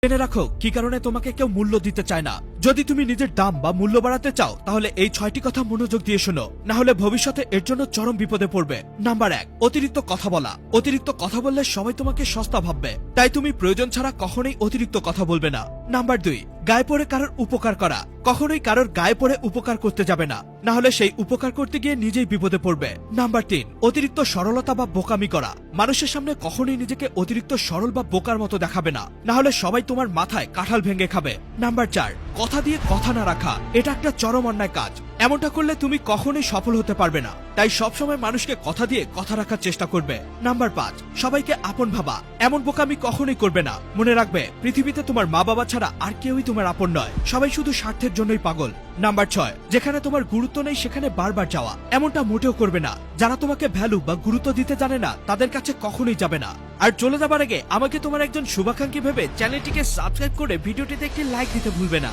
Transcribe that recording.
জেনে রাখো কি কারণে তোমাকে কেউ মূল্য দিতে চায় না। যদি তুমি নিজের দাম বা মূল্য বাড়াতে চাও তাহলে এই 6টি কথা মনোযোগ দিয়ে শোনো, না হলে ভবিষ্যতে এর জন্য চরম বিপদে পড়বে। নাম্বার 1, অতিরিক্ত কথা বলা। অতিরিক্ত কথা বললে সবাই তোমাকে সস্তা ভাববে, তাই তুমি প্রয়োজন ছাড়া কখনোই অতিরিক্ত কথা বলবে না। নাম্বার 2, গায়ে পড়ে কারোর উপকার করা। কখনোই কারোর গায়ে পড়ে উপকার করতে যাবে না, না হলে সেই উপকার করতে গিয়ে নিজেই বিপদে পড়বে। নাম্বার 3, অতিরিক্ত সরলতা বা বোকামি করা। মানুষের সামনে কখনোই নিজেকে অতিরিক্ত সরল বা বোকার মতো দেখাবে না, না হলে সবাই তোমার মাথায় কাঁঠাল ভেঙে খাবে। নাম্বার 4, কথা দিয়ে কথা না রাখা। এটা একটা চরম অন্যায় কাজ। এমনটা করলে তুমি কখনোই সফল হতে পারবে না, তাই সবসময় মানুষকে কথা দিয়ে কথা রাখার চেষ্টা করবে। নাম্বার 5, সবাইকে আপন ভাবা। এমন বোকামি কখনোই করবে না। মনে রাখবে, পৃথিবীতে তোমার মা বাবা ছাড়া আর কেউই তোমার আপন নয়, সবাই শুধু স্বার্থের জন্যই পাগল। নাম্বার 6, যেখানে তোমার গুরুত্ব নেই সেখানে বারবার যাওয়া। এমনটা মোটেও করবে না। যারা তোমাকে ভ্যালু বা গুরুত্ব দিতে জানে না তাদের কাছে কখনোই যাবে না। আর চলে যাবার আগে আমাকে তোমার একজন শুভাকাঙ্ক্ষী ভেবে চ্যানেলটিকে সাবস্ক্রাইব করে ভিডিওটিতে একটি লাইক দিতে ভুলবে না।